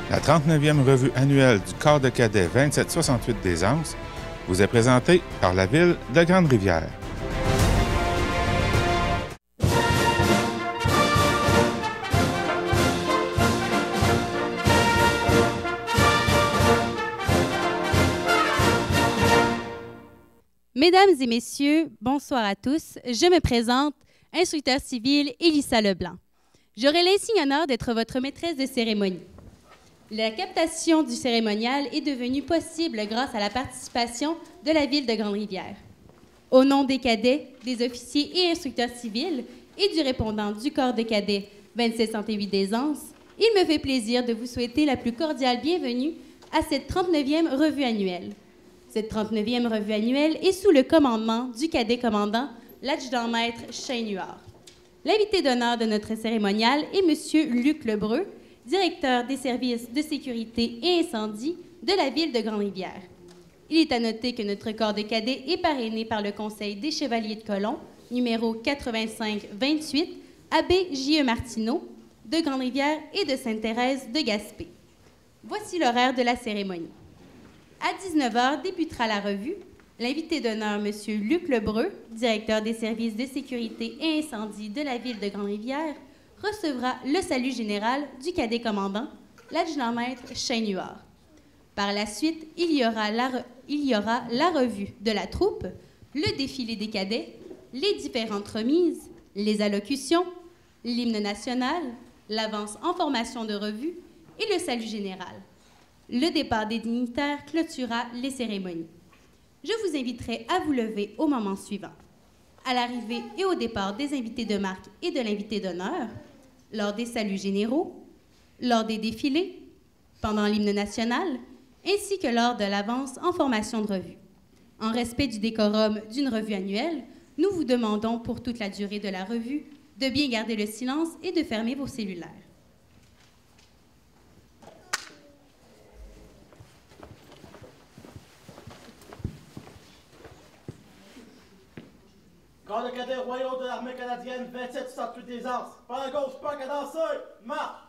La 39e revue annuelle du corps de cadets 2768 des Anses vous est présentée par la ville de Grande-Rivière. Mesdames et messieurs, bonsoir à tous. Je me présente, instructeur civil Élissa Leblanc. J'aurai l'insigne honneur d'être votre maîtresse de cérémonie. La captation du cérémonial est devenue possible grâce à la participation de la ville de Grande-Rivière. Au nom des cadets, des officiers et instructeurs civils et du répondant du corps de cadets 2768 des Anses, il me fait plaisir de vous souhaiter la plus cordiale bienvenue à cette 39e revue annuelle. Cette 39e revue annuelle est sous le commandement du cadet commandant, l'adjudant-maître Shane Huard. L'invité d'honneur de notre cérémonial est M. Luc Lebreu, directeur des services de sécurité et incendie de la ville de Grande-Rivière. Il est à noter que notre corps de cadets est parrainé par le Conseil des Chevaliers de Colomb, numéro 85-28, Abbé J.E. Martineau, de Grande-Rivière et de Sainte-Thérèse de Gaspé. Voici l'horaire de la cérémonie. À 19h débutera la revue. L'invité d'honneur, M. Luc Lebreu, directeur des services de sécurité et incendie de la ville de Grande-Rivière, recevra le salut général du cadet commandant, l'adjudant-maître Shane Huard. Par la suite, il y aura la revue de la troupe, le défilé des cadets, les différentes remises, les allocutions, l'hymne national, l'avance en formation de revue et le salut général. Le départ des dignitaires clôturera les cérémonies. Je vous inviterai à vous lever au moment suivant. À l'arrivée et au départ des invités de marque et de l'invité d'honneur, lors des saluts généraux, lors des défilés, pendant l'hymne national, ainsi que lors de l'avance en formation de revue. En respect du décorum d'une revue annuelle, nous vous demandons pour toute la durée de la revue de bien garder le silence et de fermer vos cellulaires. Corps de cadets royaux de l'armée canadienne, 2768 des Anses. Pas à gauche, pas qu'à danser. Marche!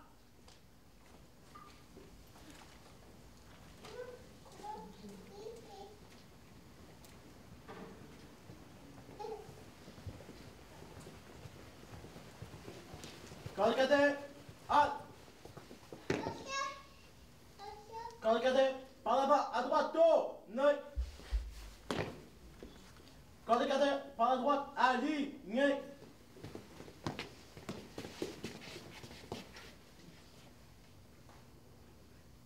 Corps de cadets, halte! Corps de cadets, par là-bas, à droite, tour! Nez! Corps de cadets, par la droite, aligné.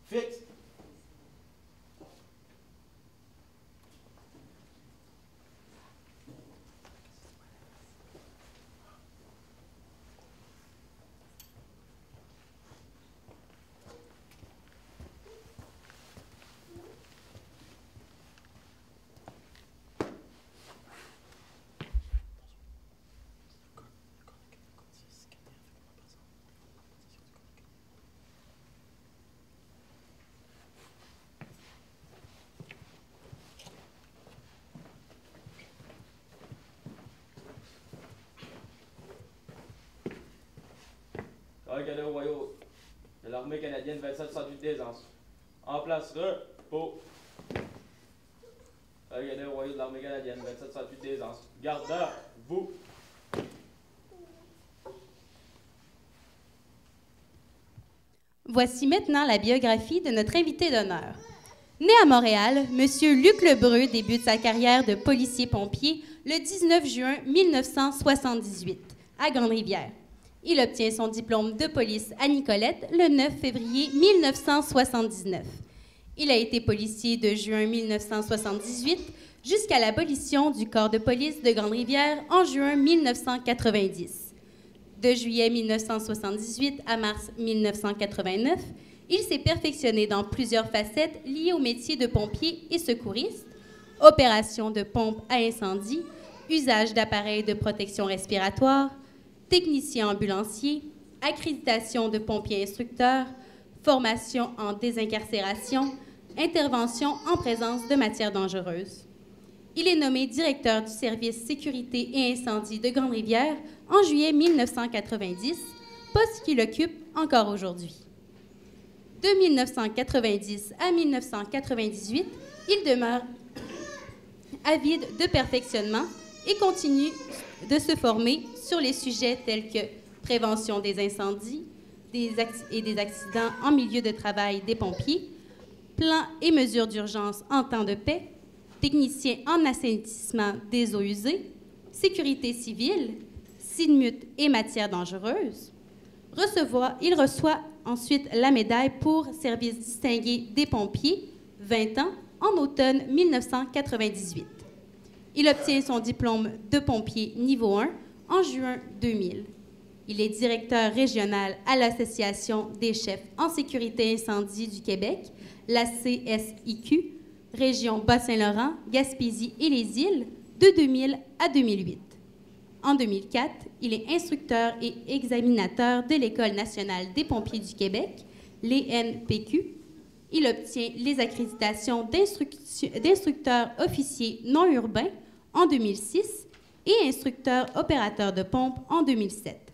Fixe. Cadet royaux de l'armée canadienne 2768 des Anses. En place, repos. Cadet royaux de l'armée canadienne 2768 des Anses. Garde à vous. Voici maintenant la biographie de notre invité d'honneur. Né à Montréal, M. Luc Lebreu débute sa carrière de policier-pompier le 19 juin 1978 à Grande-Rivière. Il obtient son diplôme de police à Nicolette le 9 février 1979. Il a été policier de juin 1978 jusqu'à l'abolition du corps de police de Grande-Rivière en juin 1990. De juillet 1978 à mars 1989, il s'est perfectionné dans plusieurs facettes liées au métier de pompier et secouriste, opération de pompe à incendie, usage d'appareils de protection respiratoire, technicien ambulancier, accréditation de pompiers instructeurs, formation en désincarcération, intervention en présence de matières dangereuses. Il est nommé directeur du service sécurité et incendie de Grande-Rivière en juillet 1990, poste qu'il occupe encore aujourd'hui. De 1990 à 1998, il demeure avide de perfectionnement et continue de se former sur les sujets tels que prévention des incendies et des accidents en milieu de travail des pompiers, plans et mesures d'urgence en temps de paix, technicien en assainissement des eaux usées, sécurité civile, SIDMUT et matières dangereuses. Il reçoit ensuite la médaille pour service distingué des pompiers, 20 ans, en automne 1998. Il obtient son diplôme de pompier niveau 1 en juin 2000. Il est directeur régional à l'Association des chefs en sécurité incendie du Québec, la CSIQ, région Bas-Saint-Laurent, Gaspésie et les îles, de 2000 à 2008. En 2004, il est instructeur et examinateur de l'École nationale des pompiers du Québec, l'ENPQ. Il obtient les accréditations d'instructeur officier non urbain en 2006 et instructeur opérateur de pompe en 2007.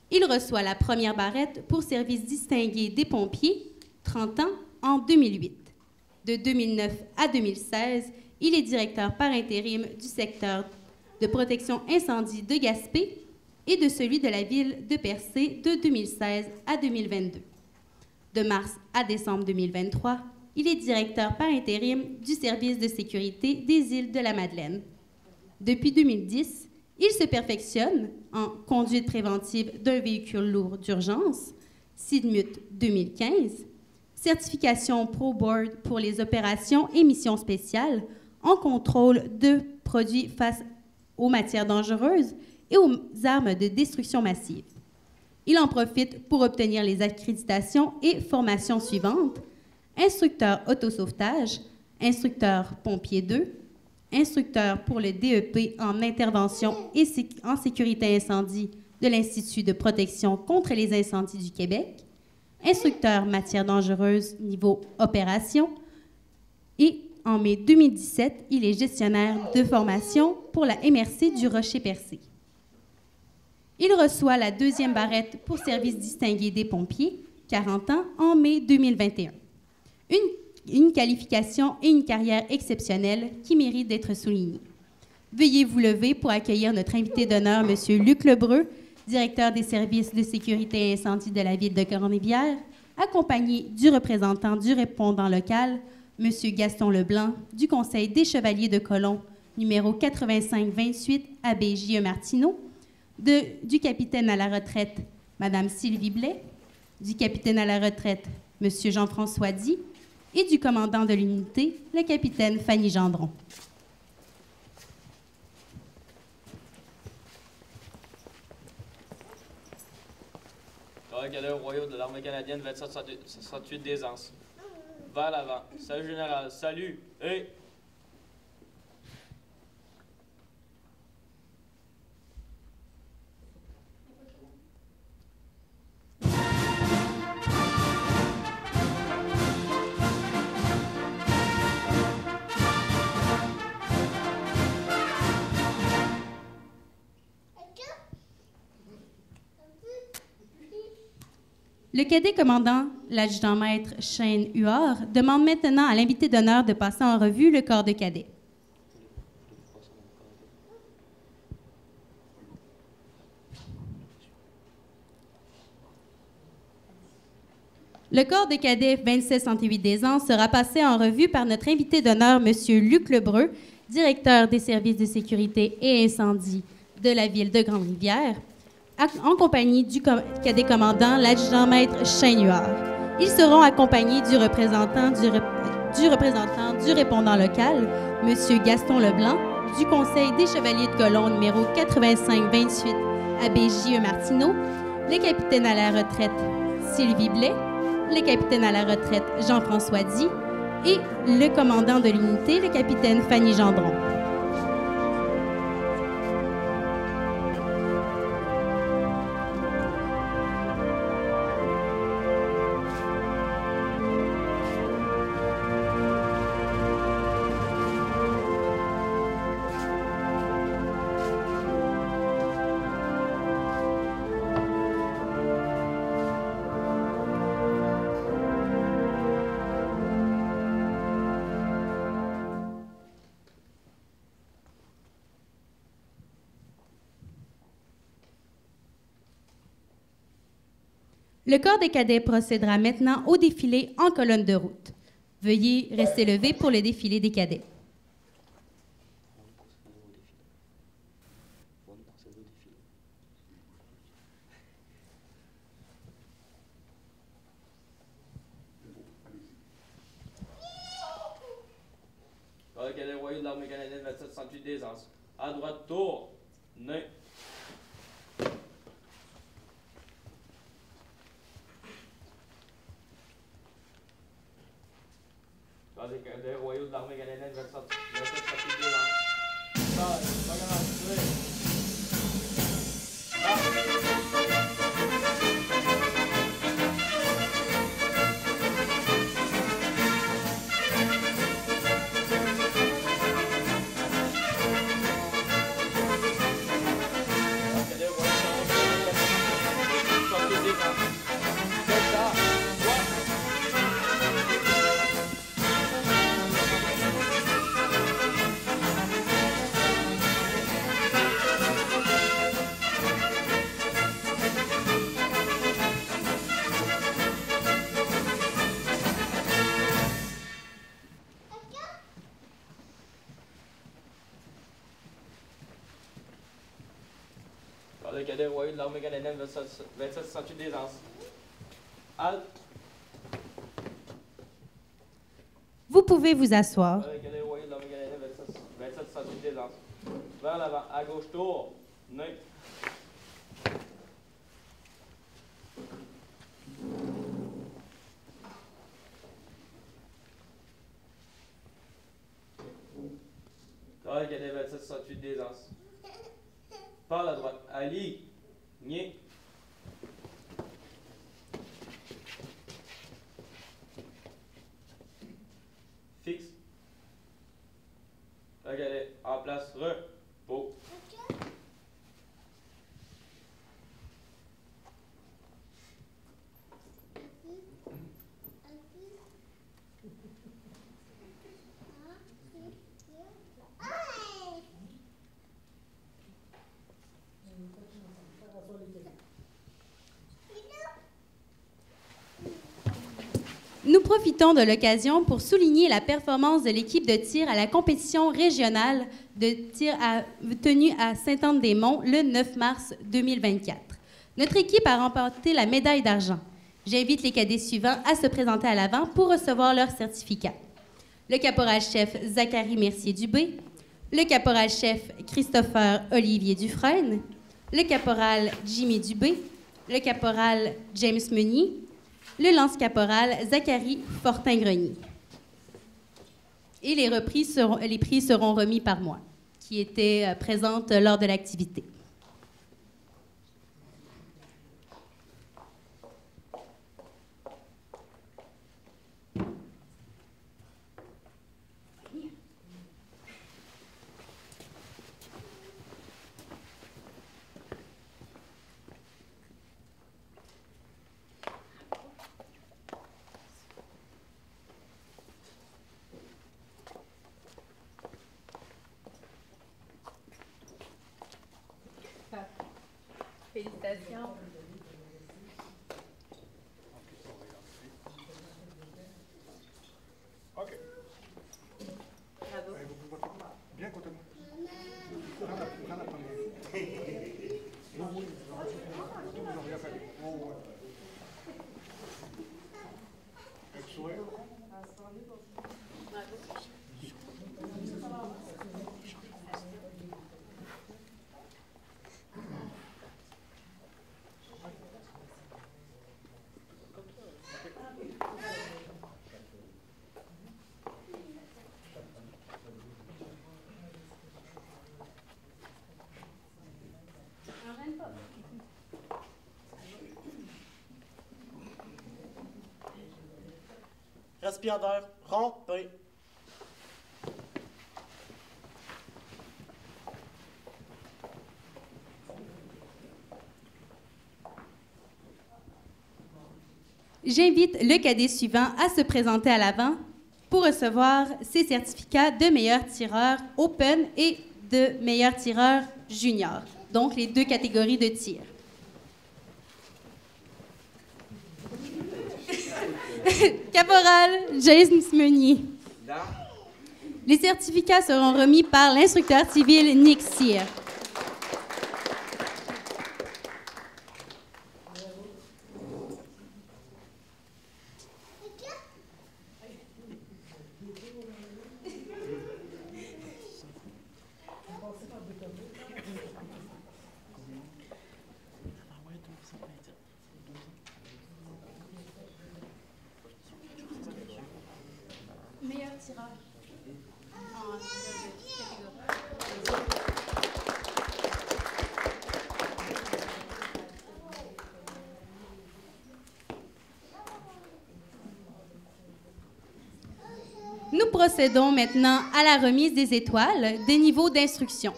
Il reçoit la première barrette pour service distingué des pompiers, 30 ans, en 2008. De 2009 à 2016, il est directeur par intérim du secteur de protection incendie de Gaspé et de celui de la ville de Percé de 2016 à 2022. De mars à décembre 2023, il est directeur par intérim du service de sécurité des îles de la Madeleine. Depuis 2010, il se perfectionne en conduite préventive d'un véhicule lourd d'urgence, SIDMUT 2015, certification Pro Board pour les opérations et missions spéciales en contrôle de produits face aux matières dangereuses et aux armes de destruction massive. Il en profite pour obtenir les accréditations et formations suivantes: instructeur autosauvetage, instructeur pompier 2, instructeur pour le DEP en intervention et en sécurité incendie de l'Institut de protection contre les incendies du Québec, instructeur matières dangereuses niveau opération, et en mai 2017, il est gestionnaire de formation pour la MRC du Rocher-Percé. Il reçoit la deuxième barrette pour service distingué des pompiers, 40 ans, en mai 2021. Une qualification et une carrière exceptionnelle qui méritent d'être soulignées. Veuillez vous lever pour accueillir notre invité d'honneur, M. Luc Lebreu, directeur des services de sécurité et incendie de la ville de Grande-Rivière, accompagné du représentant du répondant local, M. Gaston Leblanc, du Conseil des Chevaliers de Colomb, numéro 8528, abbé J.E. Martineau, du capitaine à la retraite, Mme Sylvie Blais, du capitaine à la retraite, M. Jean-François Di, et du commandant de l'unité, le capitaine Fanny Gendron. Corps cadet royaux de l'armée canadienne 2768 des Anses. Vers l'avant. Salut général. Salut. Et... Le cadet commandant, l'adjudant-maître Shane Huard, demande maintenant à l'invité d'honneur de passer en revue le corps de cadet. Le corps de cadet 2768 des Anses sera passé en revue par notre invité d'honneur, M. Luc Lebreu, directeur des services de sécurité et incendie de la ville de Grande-Rivière, en compagnie du cadet commandant, l'adjudant-maître Shane Huard. Ils seront accompagnés du représentant du répondant local, M. Gaston Leblanc, du Conseil des Chevaliers de Colomb numéro 8528, abbé J.E. Martineau, le capitaine à la retraite Sylvie Blais, le capitaine à la retraite Jean-François Di et le commandant de l'unité, le capitaine Fanny Gendron. Le corps des cadets procédera maintenant au défilé en colonne de route. Veuillez rester levé pour le défilé des cadets. Corps de cadet royaux de l'armée canadienne 2768 des Anses. À droite, tour. Nain. Corps des cadets royaux de l'armée canadienne 2768 des Anses. Ça, le cadet royaux de l'armée canadienne 2768 des Anses. Halte. Vous pouvez vous asseoir. Le cadet royaux de l'armée canadienne 2768 des Anses. Vers l'avant, à gauche, tour. Nain. Le cadet 2768 des Anses. Par la droite, aligné. Fixe. Le cadet en place, repos. Nous profitons de l'occasion pour souligner la performance de l'équipe de tir à la compétition régionale de tir tenue à Sainte-Anne-des-Monts le 9 mars 2024. Notre équipe a remporté la médaille d'argent. J'invite les cadets suivants à se présenter à l'avant pour recevoir leur certificat. Le caporal-chef Zachary Mercier-Dubé, le caporal-chef Christopher Olivier Dufresne, le caporal Jimmy Dubé, le caporal James Meunier, le lance-caporal Zachary Fortin-Grenier. Et les prix seront remis par moi, qui était présente lors de l'activité. Félicitations. OK. Bravo. Bien côté moi. Prends la première. Oui, oui. Vous n'avez rien fait. Oh, ouais. Avec souhait. Respirateur, rompé. J'invite le cadet suivant à se présenter à l'avant pour recevoir ses certificats de meilleur tireur open et de meilleur tireur junior, donc les deux catégories de tir. Caporal James Meunier. Là. Les certificats seront remis par l'instructeur civil Nick Cyr. Meilleur tirage. Nous procédons maintenant à la remise des étoiles des niveaux d'instruction.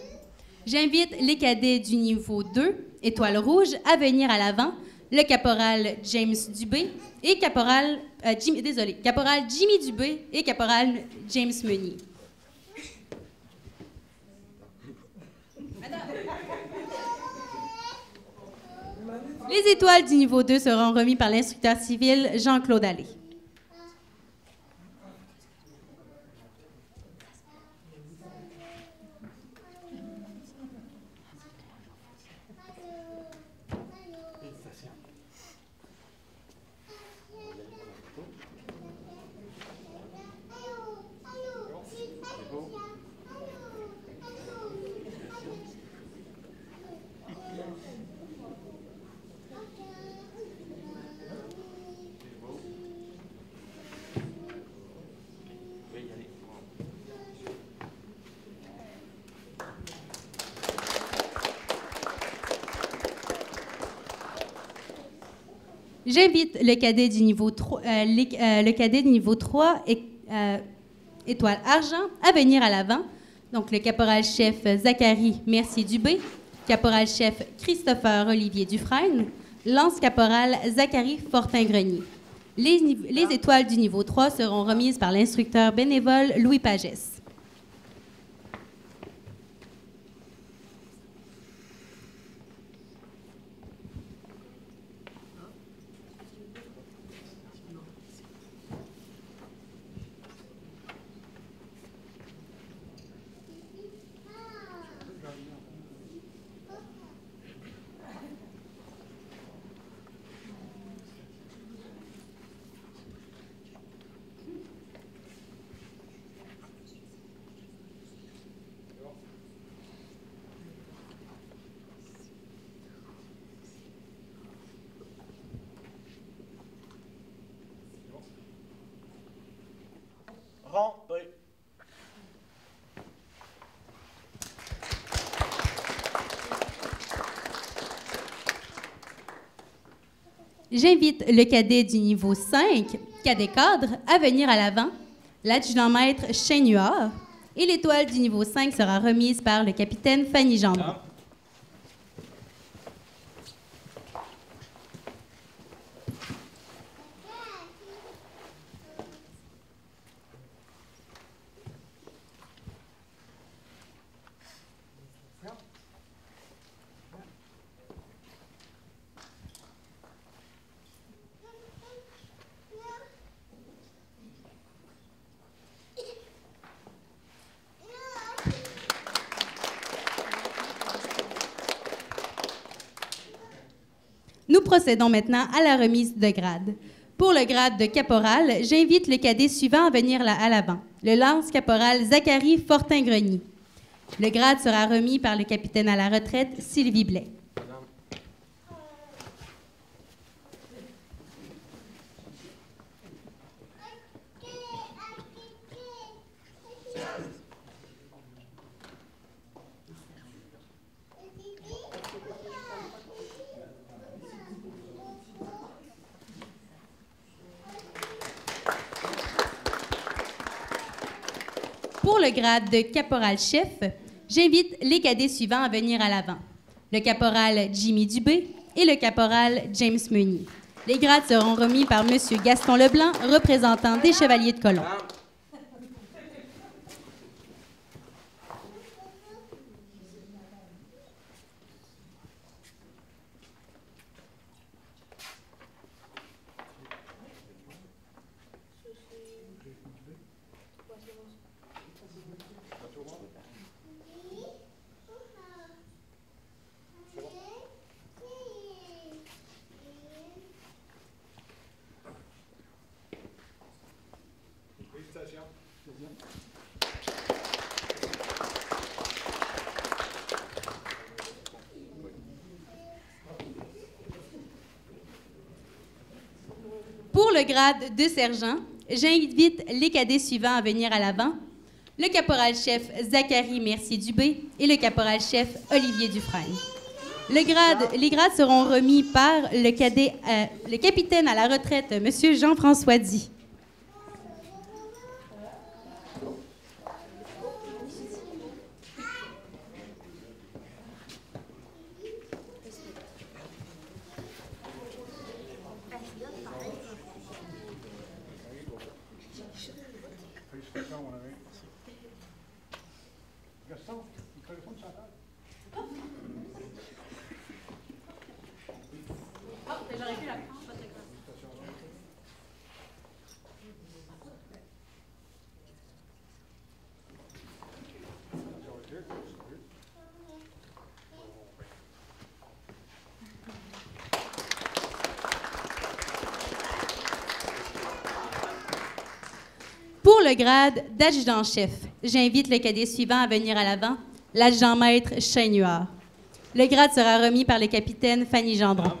J'invite les cadets du niveau 2, étoile rouge, à venir à l'avant, le caporal James Dubé et caporal Jimmy Dubé et caporal James Meunier. Les étoiles du niveau 2 seront remises par l'instructeur civil Jean-Claude Allais. J'invite le cadet du niveau 3, étoile argent, à venir à l'avant. Donc, le caporal-chef Zachary Mercier-Dubé, caporal-chef Christopher Olivier Dufresne, lance-caporal Zachary Fortin-Grenier. Les étoiles du niveau 3 seront remises par l'instructeur bénévole Louis Pagès. Rentrez. J'invite le cadet du niveau 5, cadet cadre, à venir à l'avant, l'adjudant-maître Chêne-Huard, et l'étoile du niveau 5 sera remise par le capitaine Fanny Jambon. Nous procédons maintenant à la remise de grade. Pour le grade de caporal, j'invite le cadet suivant à venir à l'avant, le lance-caporal Zachary Fortin-Grenier. Le grade sera remis par le capitaine à la retraite Sylvie Blais. Pour le grade de caporal-chef, j'invite les cadets suivants à venir à l'avant. Le caporal Jimmy Dubé et le caporal James Meunier. Les grades seront remis par M. Gaston Leblanc, représentant des Chevaliers de Colomb. Pour le grade de sergent, j'invite les cadets suivants à venir à l'avant. Le caporal-chef Zachary Mercier-Dubé et le caporal-chef Olivier Dufresne. Les grades seront remis par le capitaine à la retraite, M. Jean-François Di. Félicitations, mon ami. Gaston, il téléphone Chantal. J'aurais pu la prendre. Pour le grade d'adjudant-chef, j'invite le cadet suivant à venir à l'avant, l'adjudant-maître Chainuard. Le grade sera remis par le capitaine Fanny Gendron.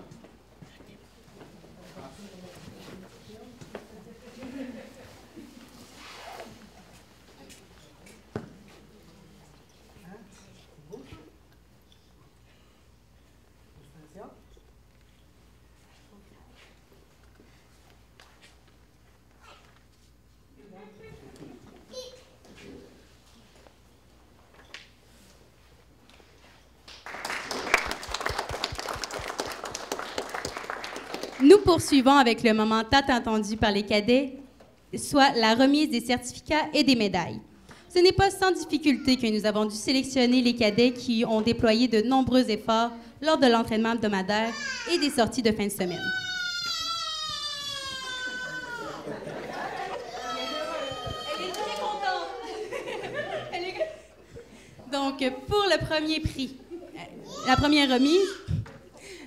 Nous poursuivons avec le moment tant attendu par les cadets, soit la remise des certificats et des médailles. Ce n'est pas sans difficulté que nous avons dû sélectionner les cadets qui ont déployé de nombreux efforts lors de l'entraînement hebdomadaire et des sorties de fin de semaine. Elle est très contente. Donc, pour le premier prix, la première remise,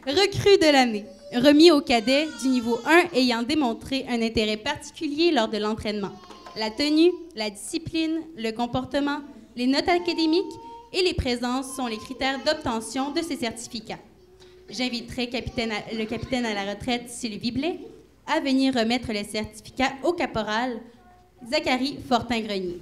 recrue de l'année, remis aux cadets du niveau 1 ayant démontré un intérêt particulier lors de l'entraînement. La tenue, la discipline, le comportement, les notes académiques et les présences sont les critères d'obtention de ces certificats. J'inviterai le capitaine à la retraite, Sylvie Blais, à venir remettre les certificats au caporal Zachary Fortin-Grenier.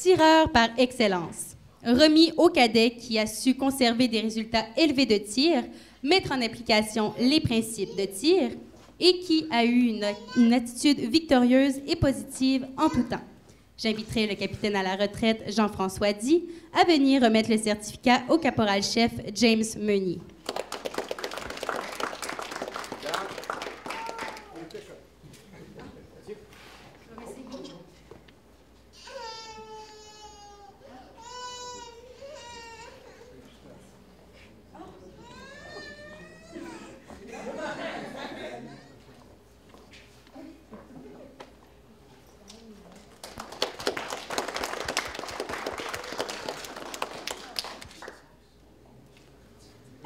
Tireur par excellence, remis au cadet qui a su conserver des résultats élevés de tir, mettre en application les principes de tir et qui a eu une attitude victorieuse et positive en tout temps. J'inviterai le capitaine à la retraite, Jean-François Di, à venir remettre le certificat au caporal-chef James Meunier.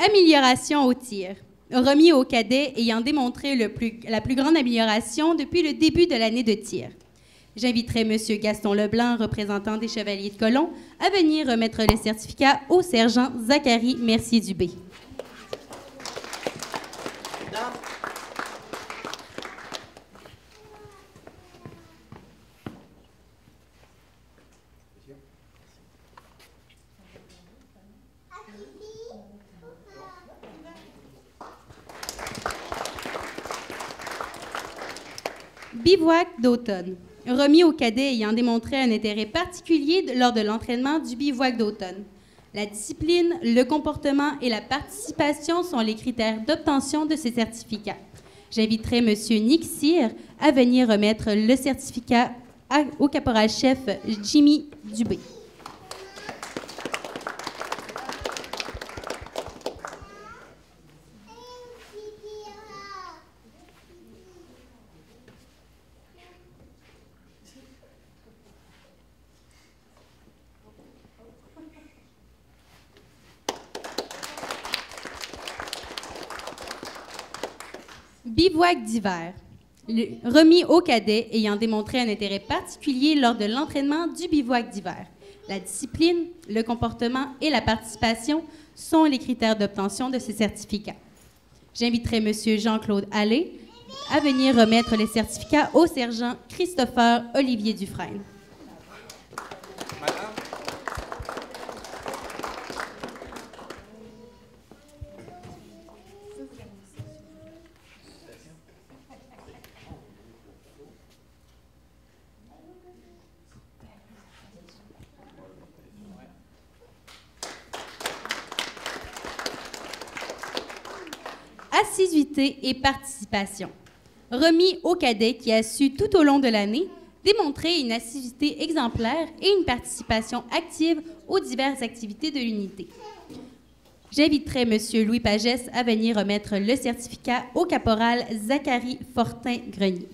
Amélioration au tir, remis aux cadets ayant démontré la plus grande amélioration depuis le début de l'année de tir. J'inviterai M. Gaston Leblanc, représentant des Chevaliers de Colomb, à venir remettre le certificat au sergent Zachary Mercier-Dubé. Bivouac d'automne, remis aux cadets ayant démontré un intérêt particulier lors de l'entraînement du bivouac d'automne. La discipline, le comportement et la participation sont les critères d'obtention de ces certificats. J'inviterai M. Nick Cyr à venir remettre le certificat au caporal-chef Jimmy Dubé. Bivouac d'hiver. Remis aux cadets ayant démontré un intérêt particulier lors de l'entraînement du bivouac d'hiver. La discipline, le comportement et la participation sont les critères d'obtention de ce certificat. J'inviterai M. Jean-Claude Allais à venir remettre les certificats au sergent Christopher Olivier Dufresne. Assiduité et participation. Remis au cadet qui a su tout au long de l'année démontrer une assiduité exemplaire et une participation active aux diverses activités de l'unité. J'inviterai M. Louis Pagès à venir remettre le certificat au caporal Zachary Fortin-Grenier.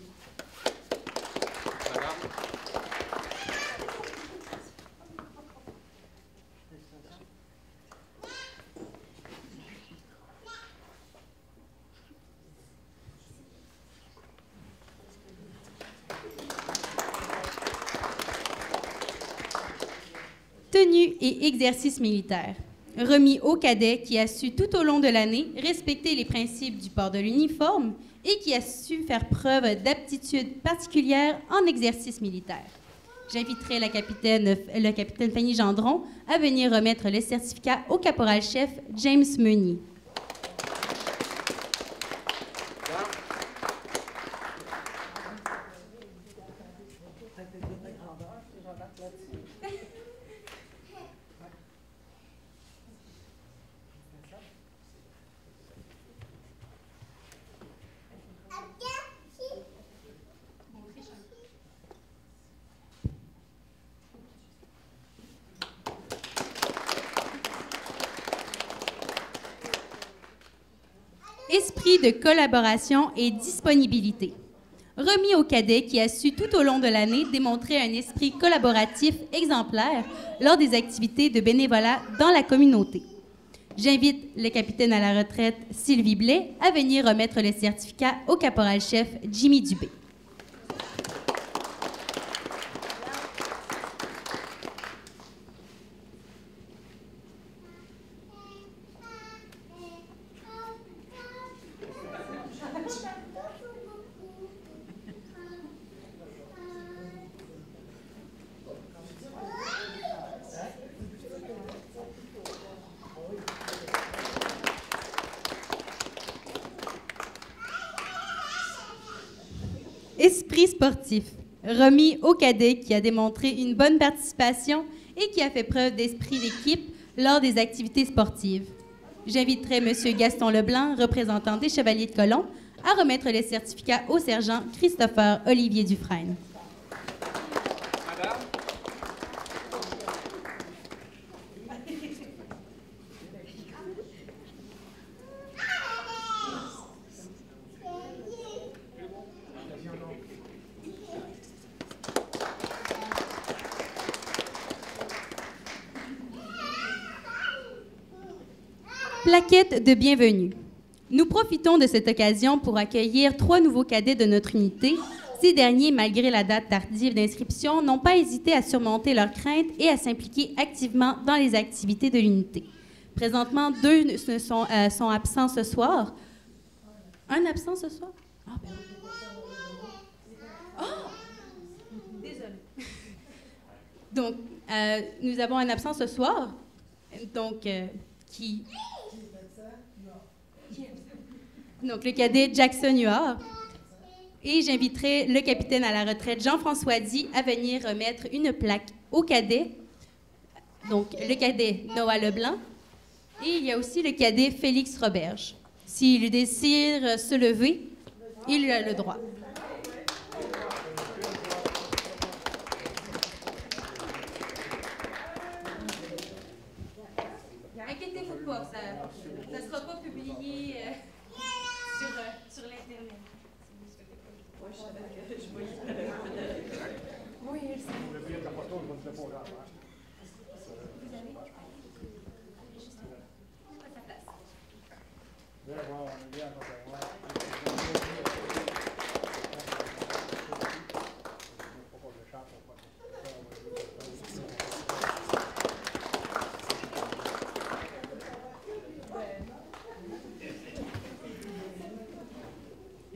Tenue et exercice militaire. Remis au cadet qui a su tout au long de l'année respecter les principes du port de l'uniforme et qui a su faire preuve d'aptitude particulière en exercice militaire. J'inviterai le capitaine Fanny Gendron à venir remettre le certificat au caporal-chef James Meunier. Esprit de collaboration et disponibilité. Remis au cadet qui a su tout au long de l'année démontrer un esprit collaboratif exemplaire lors des activités de bénévolat dans la communauté. J'invite le capitaine à la retraite Sylvie Blais à venir remettre le certificat au caporal-chef Jimmy Dubé. Esprit sportif. Remis au cadet qui a démontré une bonne participation et qui a fait preuve d'esprit d'équipe lors des activités sportives. J'inviterai M. Gaston Leblanc, représentant des Chevaliers de Colomb, à remettre les certificats au sergent Christopher Olivier Dufresne. Madame. Plaquette de bienvenue. Nous profitons de cette occasion pour accueillir 3 nouveaux cadets de notre unité. Ces derniers, malgré la date tardive d'inscription, n'ont pas hésité à surmonter leurs craintes et à s'impliquer activement dans les activités de l'unité. Présentement, 2 sont absents ce soir. Un absent ce soir? Ah, ben... Oh! Désolée. Donc, nous avons un absent ce soir. Donc, Donc, le cadet Jackson Huard. Et j'inviterai le capitaine à la retraite Jean-François Di à venir remettre une plaque au cadet. Donc, le cadet Noah Leblanc. Et il y a aussi le cadet Félix Roberge. S'il désire se lever, il a le droit. sais pas, là. Viens voir, on est bien à côté de moi.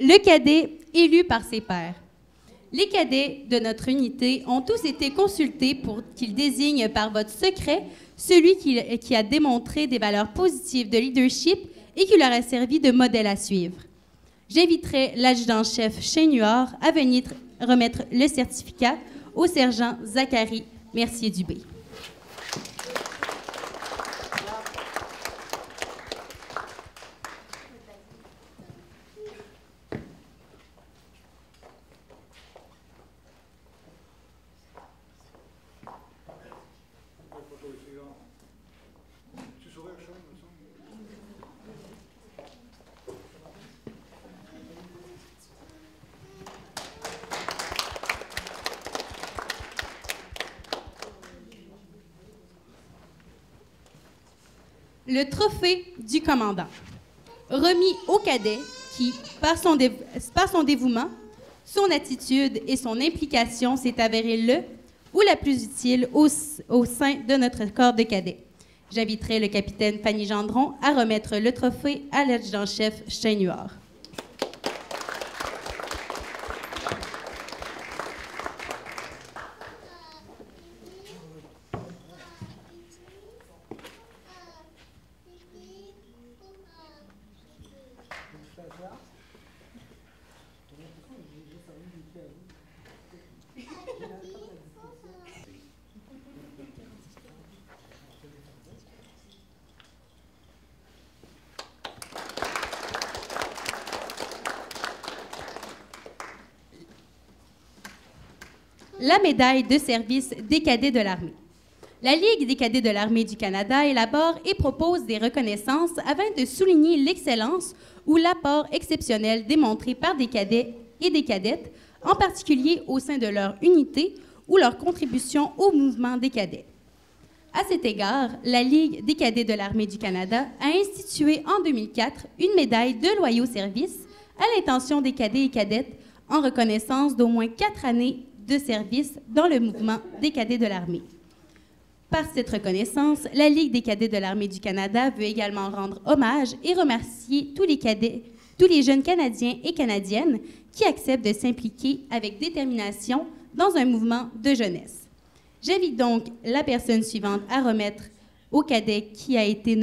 Le cadet élu par ses pairs. Les cadets de notre unité ont tous été consultés pour qu'ils désignent par vote secret celui qui a démontré des valeurs positives de leadership et qui leur a servi de modèle à suivre. J'inviterai l'adjudant-chef Shane Huard à venir remettre le certificat au sergent Zachary Mercier-Dubé. Le trophée du commandant, remis au cadet qui, par son dévouement, son attitude et son implication, s'est avéré le ou la plus utile au sein de notre corps de cadets. J'inviterai le capitaine Fanny Gendron à remettre le trophée à l'adjudant-chef Shane Huard. La médaille de service des cadets de l'armée. La Ligue des cadets de l'armée du Canada élabore et propose des reconnaissances afin de souligner l'excellence ou l'apport exceptionnel démontré par des cadets et des cadettes, en particulier au sein de leur unité ou leur contribution au mouvement des cadets. À cet égard, la Ligue des cadets de l'armée du Canada a institué en 2004 une médaille de loyaux service à l'intention des cadets et cadettes en reconnaissance d'au moins 4 années de service dans le mouvement des cadets de l'armée. Par cette reconnaissance, la Ligue des cadets de l'armée du Canada veut également rendre hommage et remercier tous les jeunes Canadiens et Canadiennes qui acceptent de s'impliquer avec détermination dans un mouvement de jeunesse. J'invite donc la personne suivante à remettre au cadet qui a été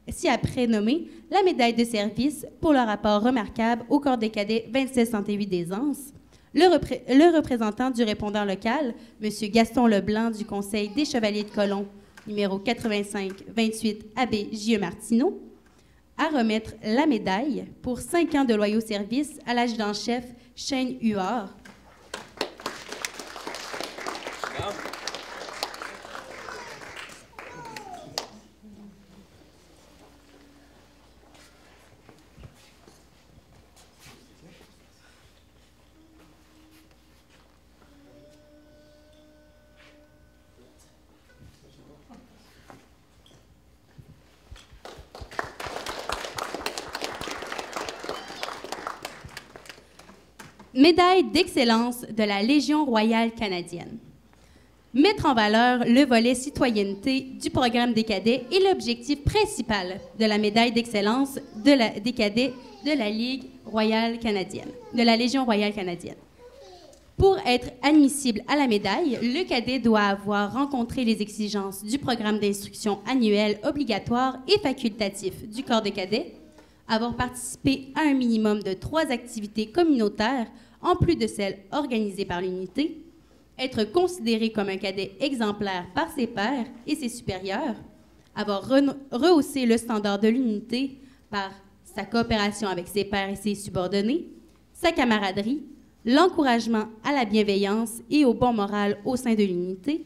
ci-après nommé la médaille de service pour leur apport remarquable au corps des cadets 2768 d'Aisance. Le représentant du répondant local, M. Gaston Leblanc du Conseil des Chevaliers de Colomb, numéro 85-28 Abbé J.E. Martineau, à remettre la médaille pour 5 ans de loyaux services à l'adjudant-chef Shane Huard. Médaille d'excellence de la Légion royale canadienne. Mettre en valeur le volet citoyenneté du programme des cadets est l'objectif principal de la médaille d'excellence des cadets de la Ligue royale canadienne, de la Légion royale canadienne. Pour être admissible à la médaille, le cadet doit avoir rencontré les exigences du programme d'instruction annuel obligatoire et facultatif du corps de cadets, avoir participé à un minimum de 3 activités communautaires en plus de celles organisées par l'unité, être considéré comme un cadet exemplaire par ses pairs et ses supérieurs, avoir rehaussé le standard de l'unité par sa coopération avec ses pairs et ses subordonnés, sa camaraderie, l'encouragement à la bienveillance et au bon moral au sein de l'unité,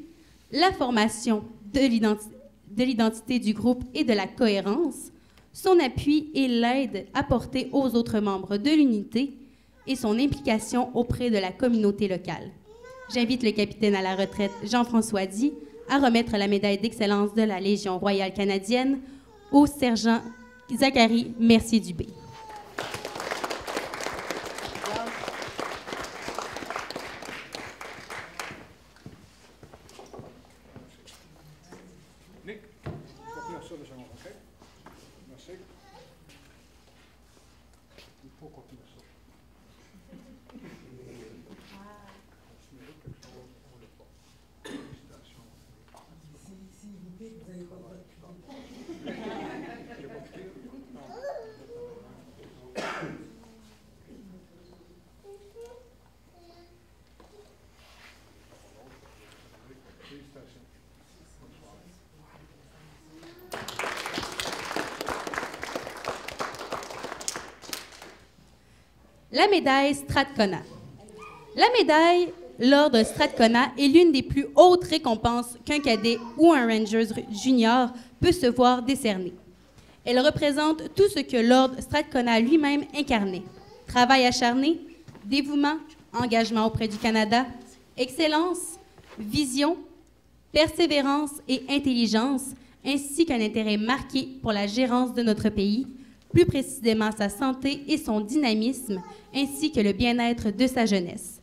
la formation de l'identité du groupe et de la cohérence, son appui et l'aide apportée aux autres membres de l'unité et son implication auprès de la communauté locale. J'invite le capitaine à la retraite Jean-François Di à remettre la médaille d'excellence de la Légion royale canadienne au sergent Zachary Mercier-Dubé. Nick, tu vas tenir ça de seconde, OK? Merci. Il faut continuer ça. La médaille Strathcona. La médaille l'Ordre Strathcona est l'une des plus hautes récompenses qu'un cadet ou un Rangers junior peut se voir décerner. Elle représente tout ce que l'Ordre Strathcona lui-même incarnait. Travail acharné, dévouement, engagement auprès du Canada, excellence, vision, persévérance et intelligence, ainsi qu'un intérêt marqué pour la gérance de notre pays, plus précisément sa santé et son dynamisme, ainsi que le bien-être de sa jeunesse.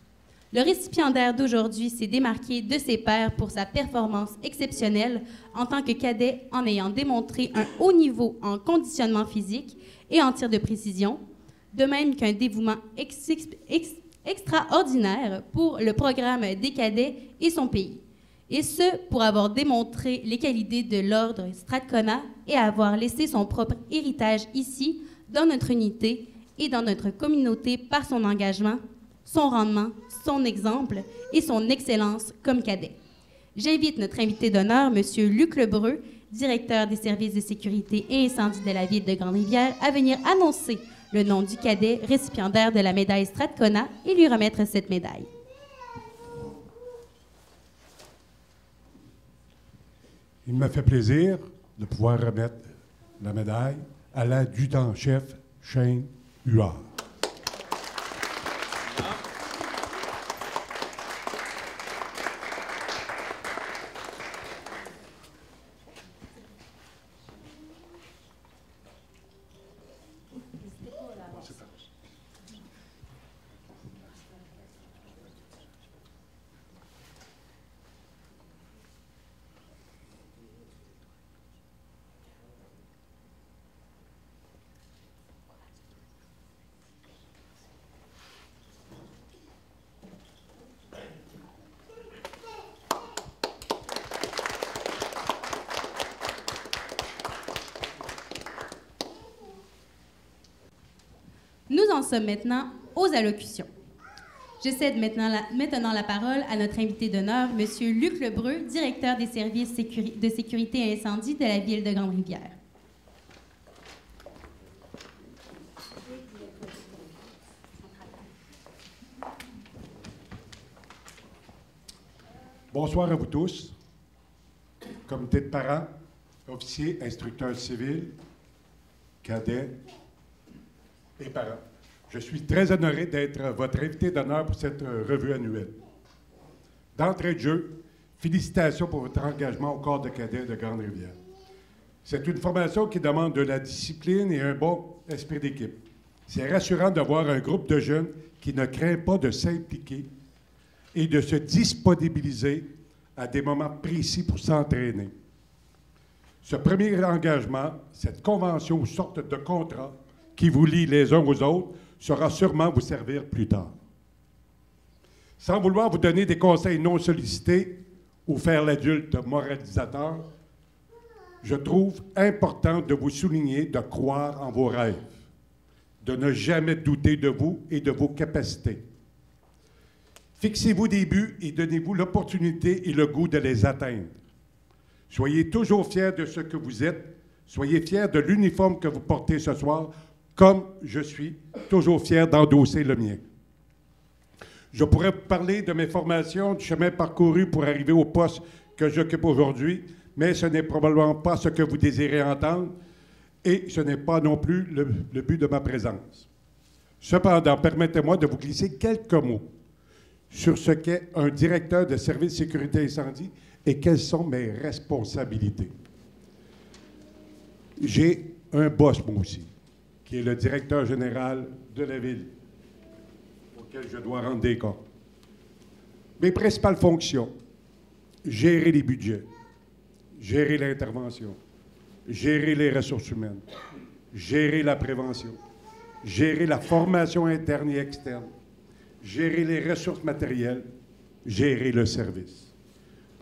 Le récipiendaire d'aujourd'hui s'est démarqué de ses pairs pour sa performance exceptionnelle en tant que cadet en ayant démontré un haut niveau en conditionnement physique et en tir de précision, de même qu'un dévouement extraordinaire pour le programme des cadets et son pays. Et ce, pour avoir démontré les qualités de l'Ordre Strathcona et avoir laissé son propre héritage ici, dans notre unité et dans notre communauté par son engagement, son rendement, son exemple et son excellence comme cadet. J'invite notre invité d'honneur, M. Luc Lebreu, directeur des services de sécurité et incendie de la ville de Grande-Rivière, à venir annoncer le nom du cadet récipiendaire de la médaille Strathcona et lui remettre cette médaille. Il m'a fait plaisir de pouvoir remettre la médaille à l'adjudant-chef Shane Huard. Nous en sommes maintenant aux allocutions. Je cède maintenant la parole à notre invité d'honneur, M. Luc Lebreu, directeur des services de sécurité et incendie de la ville de Grande-Rivière. Bonsoir à vous tous, comité de parents, officiers, instructeurs civils, cadets et parents. Je suis très honoré d'être votre invité d'honneur pour cette revue annuelle. D'entrée de jeu, félicitations pour votre engagement au corps de cadets de Grande-Rivière. C'est une formation qui demande de la discipline et un bon esprit d'équipe. C'est rassurant de voir un groupe de jeunes qui ne craint pas de s'impliquer et de se disponibiliser à des moments précis pour s'entraîner. Ce premier engagement, cette convention ou sorte de contrat qui vous lie les uns aux autres, saura sûrement vous servir plus tard. Sans vouloir vous donner des conseils non sollicités ou faire l'adulte moralisateur, je trouve important de vous souligner de croire en vos rêves, de ne jamais douter de vous et de vos capacités. Fixez-vous des buts et donnez-vous l'opportunité et le goût de les atteindre. Soyez toujours fiers de ce que vous êtes. Soyez fiers de l'uniforme que vous portez ce soir, comme je suis toujours fier d'endosser le mien. Je pourrais vous parler de mes formations, du chemin parcouru pour arriver au poste que j'occupe aujourd'hui, mais ce n'est probablement pas ce que vous désirez entendre et ce n'est pas non plus le but de ma présence. Cependant, permettez-moi de vous glisser quelques mots. sur ce qu'est un directeur de service sécurité incendie et quelles sont mes responsabilités. J'ai un boss, moi aussi, qui est le directeur général de la ville, auquel je dois rendre des comptes. Mes principales fonctions, gérer les budgets, gérer l'intervention, gérer les ressources humaines, gérer la prévention, gérer la formation interne et externe, gérer les ressources matérielles, gérer le service.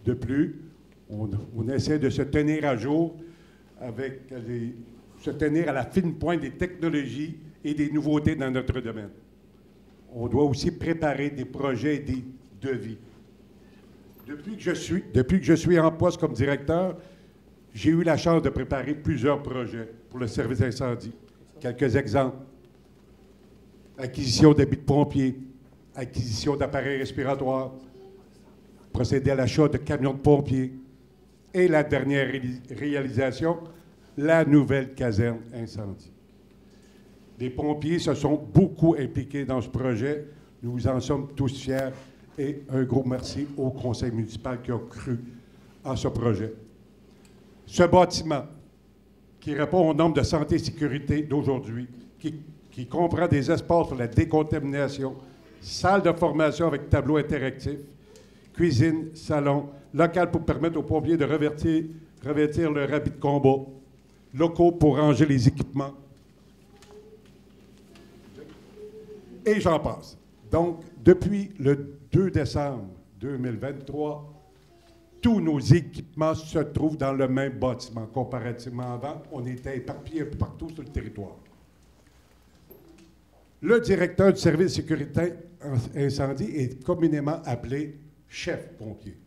De plus, on essaie de se tenir à jour se tenir à la fine pointe des technologies et des nouveautés dans notre domaine. On doit aussi préparer des projets et des devis. Depuis que je suis en poste comme directeur, j'ai eu la chance de préparer plusieurs projets pour le service incendie. Quelques exemples. Acquisition d'habits de pompiers, acquisition d'appareils respiratoires, procéder à l'achat de camions de pompiers et la dernière réalisation, la nouvelle caserne incendie. Les pompiers se sont beaucoup impliqués dans ce projet. Nous en sommes tous fiers et un gros merci au conseil municipal qui a cru en ce projet. Ce bâtiment, qui répond aux normes de santé et sécurité d'aujourd'hui, qui comprend des espaces pour la décontamination, salle de formation avec tableau interactif, cuisine, salon, local pour permettre aux pompiers de revêtir leur habit de combat, locaux pour ranger les équipements, et j'en passe. Donc, depuis le 2 décembre 2023, tous nos équipements se trouvent dans le même bâtiment. Comparativement avant, on était éparpillés un peu partout sur le territoire. Le directeur du service de sécurité incendie est communément appelé chef pompier.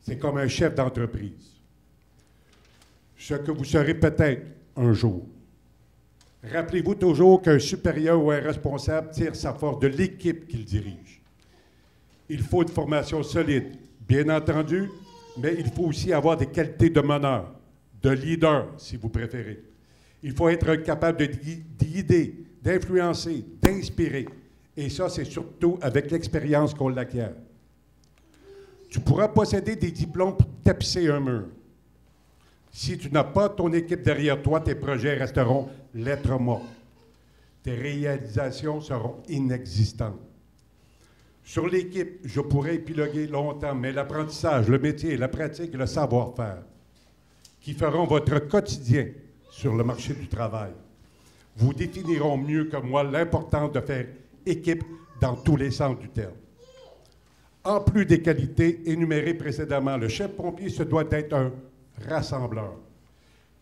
C'est comme un chef d'entreprise. Ce que vous serez peut-être un jour. Rappelez-vous toujours qu'un supérieur ou un responsable tire sa force de l'équipe qu'il dirige. Il faut une formation solide, bien entendu, mais il faut aussi avoir des qualités de meneur, de leader, si vous préférez. Il faut être capable de guider, d'influencer, d'inspirer. Et ça, c'est surtout avec l'expérience qu'on l'acquiert. Tu pourras posséder des diplômes pour tapisser un mur. Si tu n'as pas ton équipe derrière toi, tes projets resteront lettres mortes. Tes réalisations seront inexistantes. Sur l'équipe, je pourrais épiloguer longtemps, mais l'apprentissage, le métier, la pratique et le savoir-faire qui feront votre quotidien sur le marché du travail vous définiront mieux que moi l'importance de faire équipe dans tous les sens du terme. En plus des qualités énumérées précédemment, le chef pompier se doit d'être un rassembleur.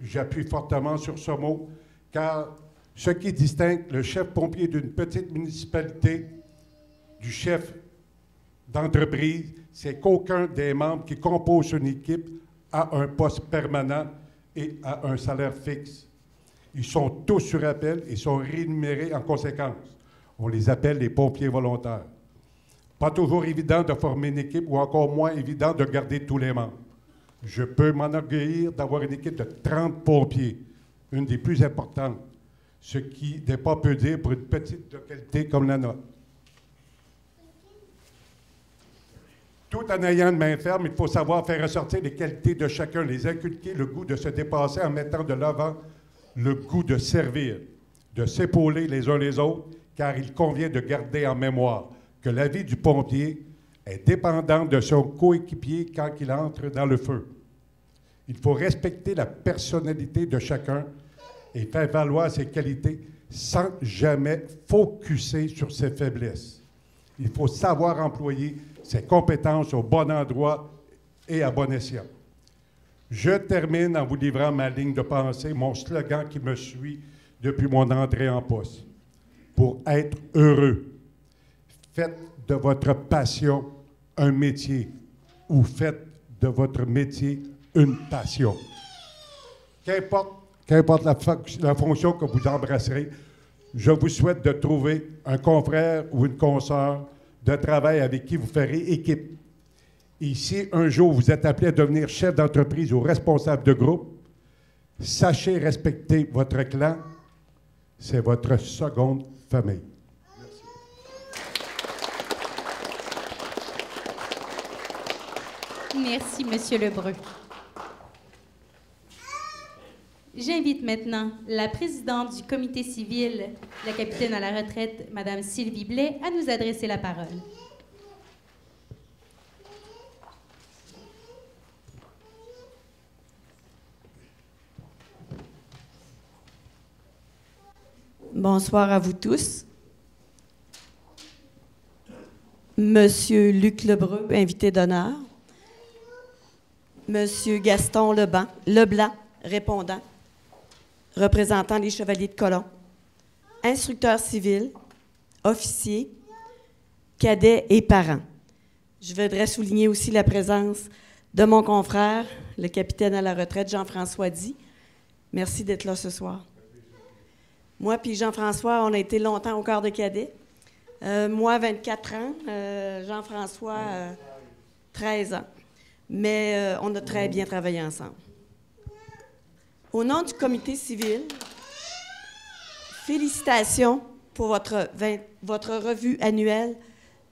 J'appuie fortement sur ce mot, car ce qui distingue le chef pompier d'une petite municipalité du chef d'entreprise, c'est qu'aucun des membres qui composent une équipe a un poste permanent et a un salaire fixe. Ils sont tous sur appel et sont rémunérés en conséquence. On les appelle les pompiers volontaires. Pas toujours évident de former une équipe ou encore moins évident de garder tous les membres. Je peux m'enorgueillir d'avoir une équipe de 30 pompiers, une des plus importantes, ce qui n'est pas peu dire pour une petite localité comme la nôtre. Tout en ayant une main ferme, il faut savoir faire ressortir les qualités de chacun, les inculquer le goût de se dépasser en mettant de l'avant le goût de servir, de s'épauler les uns les autres, car il convient de garder en mémoire que la vie du pompier est dépendante de son coéquipier quand il entre dans le feu. Il faut respecter la personnalité de chacun et faire valoir ses qualités sans jamais focusser sur ses faiblesses. Il faut savoir employer ses compétences au bon endroit et à bon escient. Je termine en vous livrant ma ligne de pensée, mon slogan qui me suit depuis mon entrée en poste. Pour être heureux, faites de votre passion un métier ou faites de votre métier une passion. Qu'importe la fonction que vous embrasserez, je vous souhaite de trouver un confrère ou une consoeur de travail avec qui vous ferez équipe. Et si un jour vous êtes appelé à devenir chef d'entreprise ou responsable de groupe, sachez respecter votre clan, c'est votre seconde famille. Merci. Merci, Monsieur Lebreu. J'invite maintenant la présidente du comité civil, la capitaine à la retraite, Madame Sylvie Blais, à nous adresser la parole. Bonsoir à vous tous. Monsieur Luc Lebreu, invité d'honneur. Monsieur Gaston Leblanc, répondant, représentant les Chevaliers de Colomb, instructeur civil, officier, cadets et parents. Je voudrais souligner aussi la présence de mon confrère, le capitaine à la retraite, Jean-François Di. Merci d'être là ce soir. Moi puis Jean-François, on a été longtemps au corps de cadets. Moi, 24 ans, Jean-François, 13 ans. Mais on a très bien travaillé ensemble. Au nom du comité civil, félicitations pour votre revue annuelle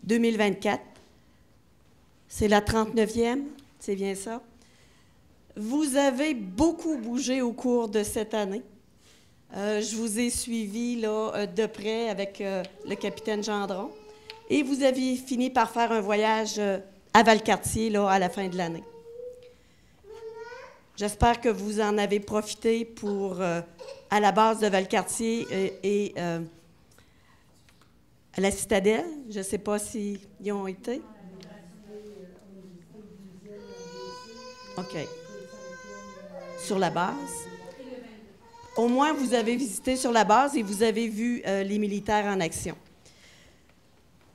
2024. C'est la 39e, c'est bien ça. Vous avez beaucoup bougé au cours de cette année. Je vous ai suivi là, de près avec le capitaine Gendron et vous avez fini par faire un voyage à Valcartier là, à la fin de l'année. J'espère que vous en avez profité pour, à la base de Valcartier et à la Citadelle. Je ne sais pas s'ils y ont été. OK. Sur la base. Au moins, vous avez visité sur la base et vous avez vu les militaires en action.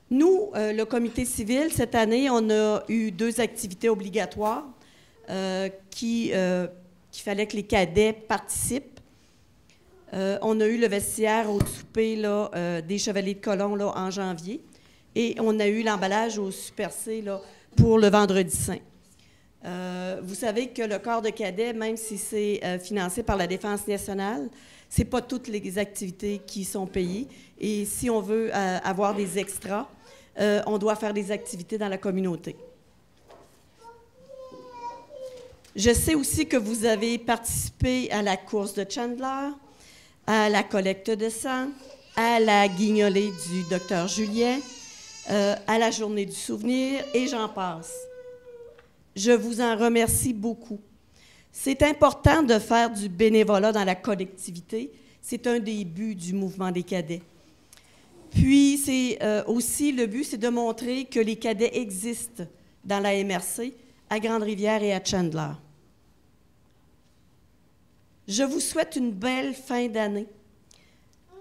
Nous, le comité civil, cette année, on a eu 2 activités obligatoires qu'il fallait que les cadets participent. On a eu le vestiaire au souper là, des Chevaliers de Colomb là, en janvier et on a eu l'emballage au Super C là, pour le Vendredi Saint. Vous savez que le corps de cadets, même si c'est financé par la Défense nationale, ce n'est pas toutes les activités qui sont payées. Et si on veut avoir des extras, on doit faire des activités dans la communauté. Je sais aussi que vous avez participé à la course de Chandler, à la collecte de sang, à la guignolée du docteur Julien, à la journée du souvenir, et j'en passe. Je vous en remercie beaucoup. C'est important de faire du bénévolat dans la collectivité. C'est un des buts du mouvement des cadets. Puis, c'est aussi le but, c'est de montrer que les cadets existent dans la MRC, à Grande-Rivière et à Chandler. Je vous souhaite une belle fin d'année.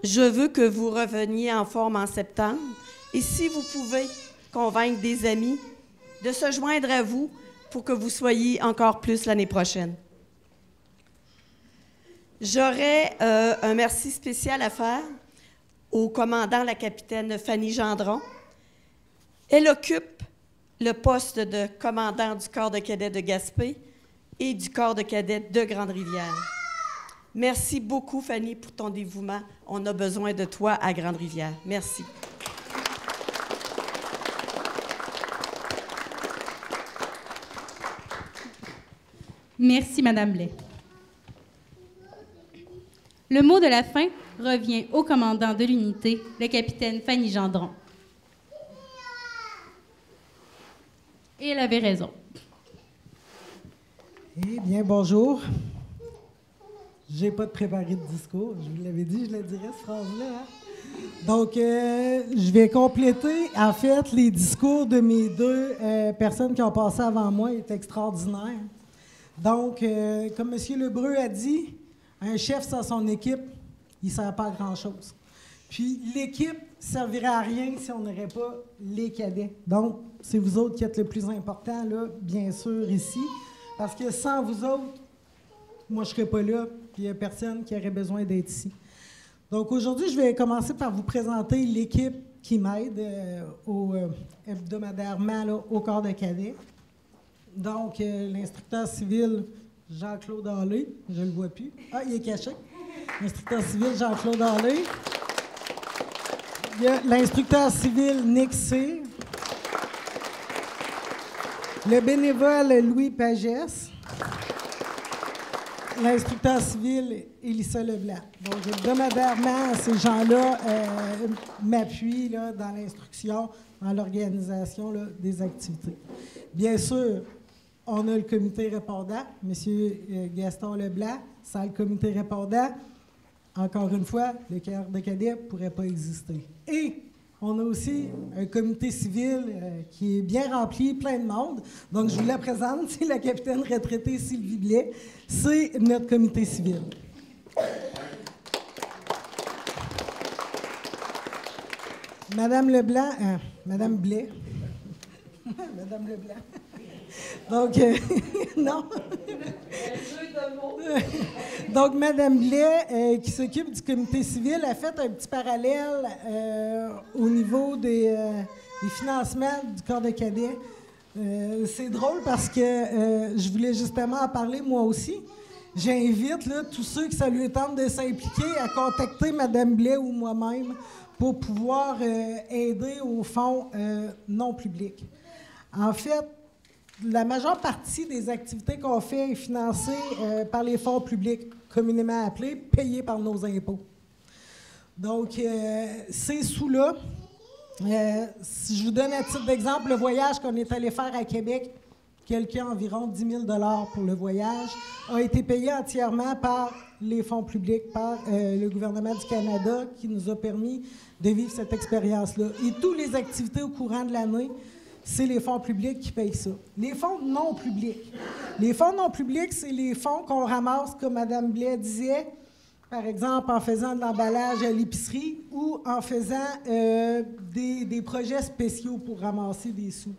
Je veux que vous reveniez en forme en septembre. Et si vous pouvez convaincre des amis de se joindre à vous pour que vous soyez encore plus l'année prochaine. J'aurais un merci spécial à faire au commandant, la capitaine Fanny Gendron. Elle occupe le poste de commandant du corps de cadets de Gaspé et du corps de cadets de Grande-Rivière. Merci beaucoup, Fanny, pour ton dévouement. On a besoin de toi à Grande-Rivière. Merci. Merci, Madame Blais. Le mot de la fin revient au commandant de l'unité, le capitaine Fanny Gendron. Et elle avait raison. Eh bien, bonjour. J'ai pas de préparé de discours. Je vous l'avais dit, je le dirais, cette phrase-là. Hein? Donc, je vais compléter, en fait, les discours de mes 2 personnes qui ont passé avant moi. Ils étaient extraordinaires. Donc, comme M. Lebreu a dit, un chef sans son équipe, il ne sert pas à grand-chose. Puis, l'équipe ne servirait à rien si on n'aurait pas les cadets. Donc, c'est vous autres qui êtes le plus important, là, bien sûr, ici. Parce que sans vous autres, moi, je ne serais pas là, puis il n'y a personne qui aurait besoin d'être ici. Donc, aujourd'hui, je vais commencer par vous présenter l'équipe qui m'aide hebdomadairement là, au corps de cadets. Donc, l'instructeur civil Jean-Claude Allé, je ne le vois plus. Ah, il est caché. L'instructeur civil Jean-Claude Allé. Il y a l'instructeur civil Nick C. le bénévole Louis Pagès, l'instructeur civil Élissa Leblanc. Donc, hebdomadairement, ces gens-là m'appuient là, dans l'instruction, dans l'organisation là, des activités. Bien sûr, on a le comité répondant, M. Gaston Leblanc, sans le comité répondant, encore une fois, le cadre de cadet ne pourrait pas exister. Et on a aussi un comité civil qui est bien rempli, plein de monde. Donc, je vous la présente, c'est la capitaine retraitée Sylvie Blais. C'est notre comité civil. Madame Leblanc, Madame Blais. Madame Leblanc. Donc, non. Donc, Mme Blais, qui s'occupe du comité civil, a fait un petit parallèle au niveau des financements du corps de cadets. C'est drôle parce que je voulais justement en parler moi aussi. J'invite là, tous ceux qui ça lui tente de s'impliquer à contacter Mme Blais ou moi-même pour pouvoir aider au fonds non public. En fait, la majeure partie des activités qu'on fait est financée par les fonds publics, communément appelés, payés par nos impôts. Donc, ces sous-là, si je vous donne un titre d'exemple, le voyage qu'on est allé faire à Québec, environ 10 000 $ pour le voyage, a été payé entièrement par les fonds publics, par le gouvernement du Canada, qui nous a permis de vivre cette expérience-là. Et toutes les activités au courant de l'année, c'est les fonds publics qui payent ça. Les fonds non publics. Les fonds non publics, c'est les fonds qu'on ramasse, comme Mme Blais disait, par exemple en faisant de l'emballage à l'épicerie ou en faisant des projets spéciaux pour ramasser des sous.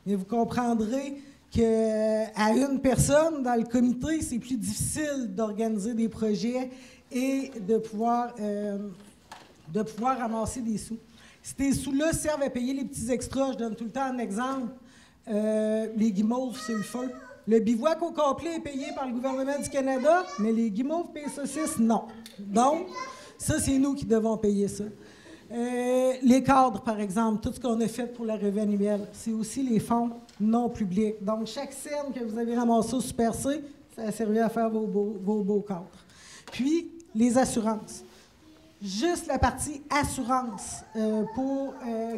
Mais vous comprendrez qu'à une personne dans le comité, c'est plus difficile d'organiser des projets et de pouvoir ramasser des sous. Ces sous-là servent à payer les petits extras. Je donne tout le temps un exemple. Les guimauves sur le feu. Le bivouac au complet est payé par le gouvernement du Canada, mais les guimauves et les saucisses, non. Donc, ça, c'est nous qui devons payer ça. Les cadres, par exemple, tout ce qu'on a fait pour la revue annuelle, c'est aussi les fonds non publics. Donc, chaque scène que vous avez ramassée au Super C, ça a servi à faire vos beaux cadres. Puis, les assurances. Juste la partie assurance pour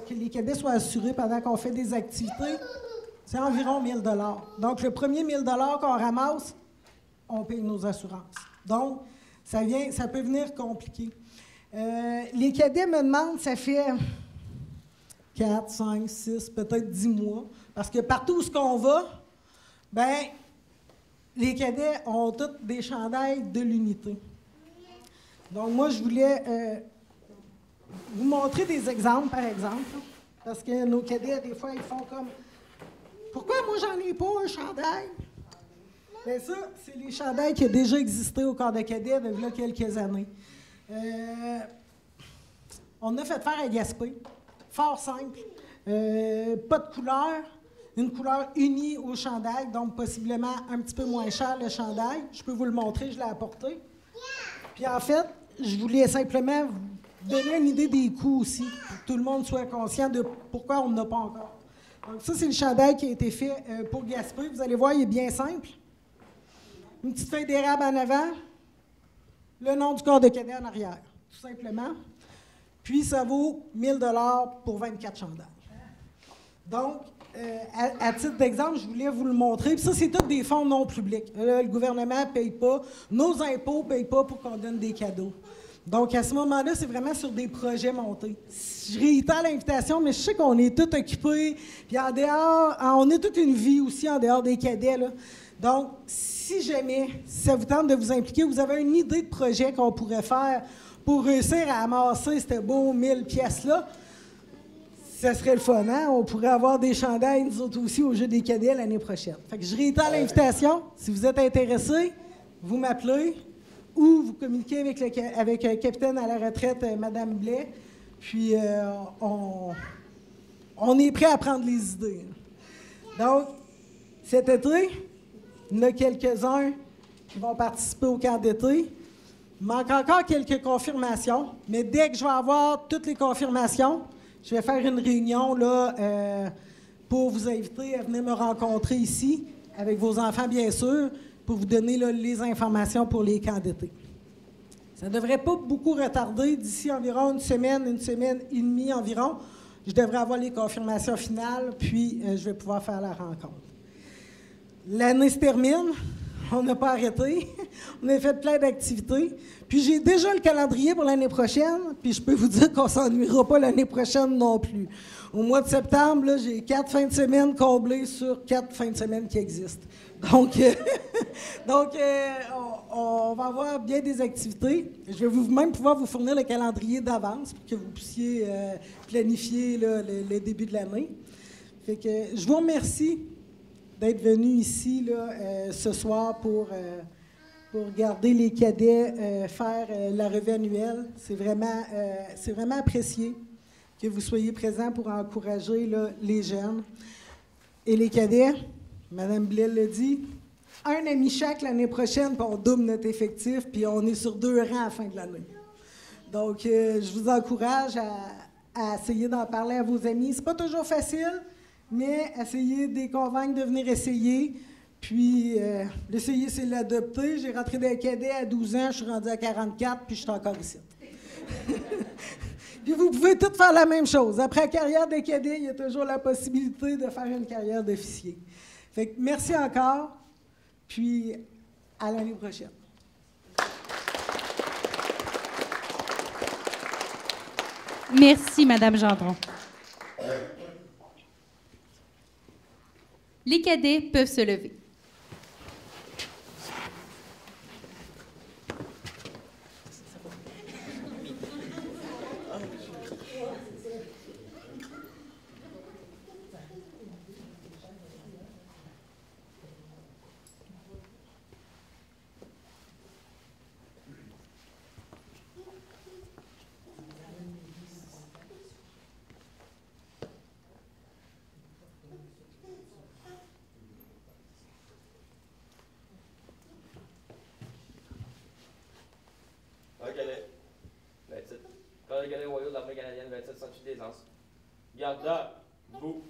que les cadets soient assurés pendant qu'on fait des activités, c'est environ 1 000 $. Donc, le premier 1 000 $ qu'on ramasse, on paye nos assurances. Donc, ça peut venir compliqué. Les cadets me demandent, ça fait 4, 5, 6, peut-être 10 mois, parce que partout où on va, ben, les cadets ont tous des chandails de l'unité. Donc, moi, je voulais vous montrer des exemples, par exemple, parce que nos cadets, des fois, ils font comme « Pourquoi moi, j'en ai pas un chandail? » Bien, ça, c'est les chandails qui ont déjà existé au corps de cadets depuis là quelques années. On a fait faire à Gaspé, fort simple, pas de couleur, une couleur unie au chandail, donc possiblement un petit peu moins cher le chandail. Je peux vous le montrer, je l'ai apporté. Puis en fait, je voulais simplement vous donner une idée des coûts aussi, pour que tout le monde soit conscient de pourquoi on n'a pas encore. Donc ça, c'est le chandail qui a été fait pour Gaspé. Vous allez voir, il est bien simple. Une petite feuille d'érable en avant, le nom du corps de cadet en arrière, tout simplement. Puis ça vaut 1 000 $ pour 24 chandails. Donc, à titre d'exemple, je voulais vous le montrer. Puis ça, c'est tous des fonds non publics. Là, le gouvernement ne paye pas. Nos impôts ne payent pas pour qu'on donne des cadeaux. Donc, à ce moment-là, c'est vraiment sur des projets montés. Je réitère l'invitation, mais je sais qu'on est tous occupés. Puis en dehors, on a toute une vie aussi en dehors des cadets, là. Donc, si jamais ça vous tente de vous impliquer, vous avez une idée de projet qu'on pourrait faire pour réussir à amasser ces beaux 1000 pièces-là, ça serait le fun, hein? On pourrait avoir des chandails, nous autres aussi, au Jeu des cadets l'année prochaine. Fait que je réitère l'invitation. Si vous êtes intéressé, vous m'appelez ou vous communiquez avec le capitaine à la retraite, Mme Blais. Puis, on est prêt à prendre les idées. Donc, cet été, il y en a quelques-uns qui vont participer au camp d'été. Il manque encore quelques confirmations, mais dès que je vais avoir toutes les confirmations, je vais faire une réunion là, pour vous inviter à venir me rencontrer ici, avec vos enfants, bien sûr, pour vous donner là, les informations pour les camps d'été. Ça ne devrait pas beaucoup retarder. D'ici environ une semaine et demie environ, je devrais avoir les confirmations finales, puis je vais pouvoir faire la rencontre. L'année se termine. On n'a pas arrêté. On a fait plein d'activités. Puis j'ai déjà le calendrier pour l'année prochaine, puis je peux vous dire qu'on ne s'ennuiera pas l'année prochaine non plus. Au mois de septembre, là, j'ai 4 fins de semaine comblées sur 4 fins de semaine qui existent. Donc, on va avoir bien des activités. Je vais même pouvoir vous fournir le calendrier d'avance pour que vous puissiez planifier là, le début de l'année. Fait que je vous remercie d'être venu ici là, ce soir pour regarder les cadets faire la revue annuelle. C'est vraiment apprécié que vous soyez présents pour encourager là, les jeunes. Et les cadets, Mme Blais l'a dit, un ami chaque l'année prochaine, puis on double notre effectif, puis on est sur 2 rangs à la fin de l'année. Donc, je vous encourage à essayer d'en parler à vos amis. C'est pas toujours facile, mais essayez de les convaincre de venir essayer. Puis, l'essayer, c'est l'adopter. J'ai rentré dans les cadets à 12 ans, je suis rendue à 44, puis je suis encore ici. Puis, vous pouvez tous faire la même chose. Après la carrière des cadets, il y a toujours la possibilité de faire une carrière d'officier. Fait que merci encore, puis à l'année prochaine. Merci, Madame Gendron. Les cadets peuvent se lever. Corps de cadet royaux de l'armée canadienne, 27-68 d'aisance. Garde debout.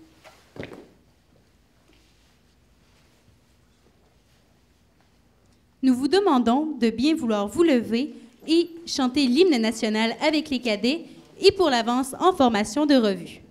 Nous vous demandons de bien vouloir vous lever et chanter l'hymne national avec les cadets et pour l'avance en formation de revue.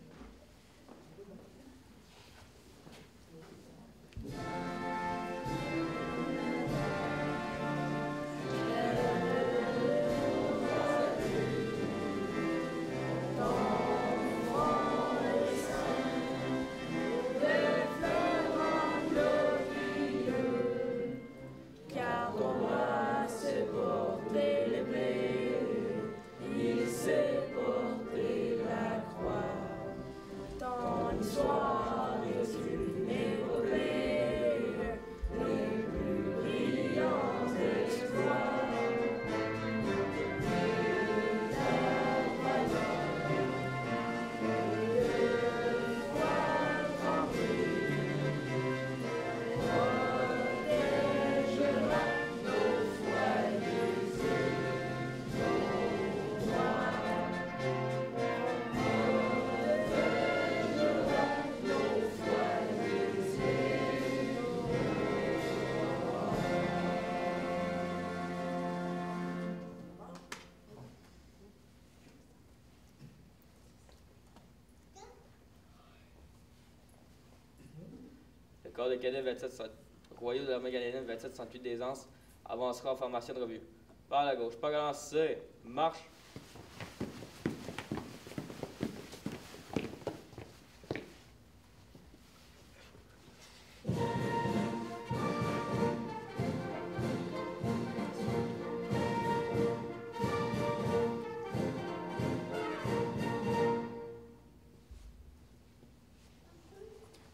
Le corps de cadet 27 royaux de l'armée canadienne, 27-68 d'aisance, avancera en formation de revue. Par la gauche, pas lancé, marche.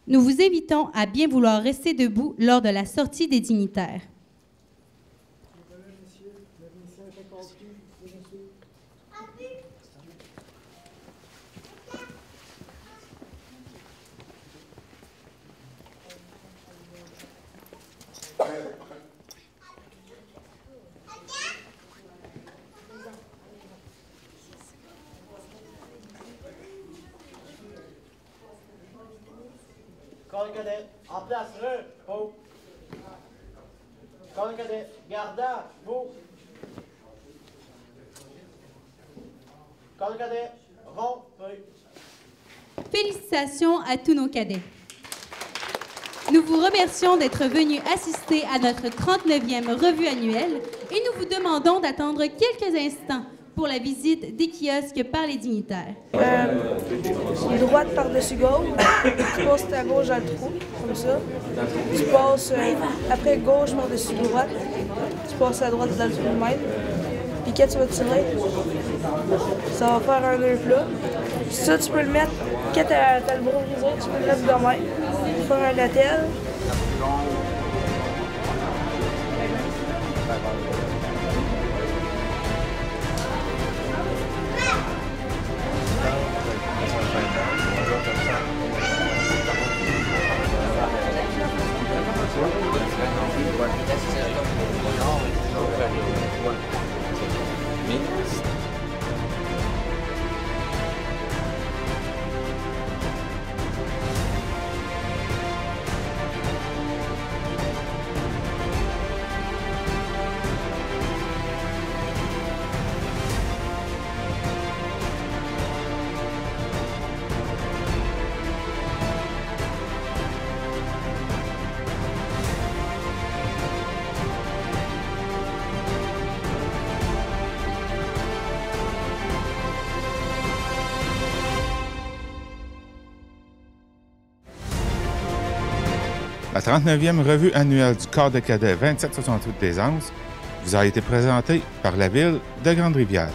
Nous vous invitons à bien vouloir rester debout lors de la sortie des dignitaires. Corps de cadet, en place, repos. Corps de cadet, gardant, vous. Corps de cadet, rond, feuille. Félicitations à tous nos cadets. Nous vous remercions d'être venus assister à notre 39e revue annuelle et nous vous demandons d'attendre quelques instants pour la visite des kiosques par les dignitaires. Droite par-dessus gauche, tu passes ta gauche dans le trou, comme ça. Tu passes après gauche par-dessus droite, tu passes à droite dans le trou de même. Puis quand tu vas tirer, ça va faire un nœud plat. Ça, tu peux le mettre, quand t'as le bras brisé, tu peux le mettre de même. Faire un latel. La 39e revue annuelle du Corps de cadets 2768 des Anses vous a été présentée par la Ville de Grande-Rivière.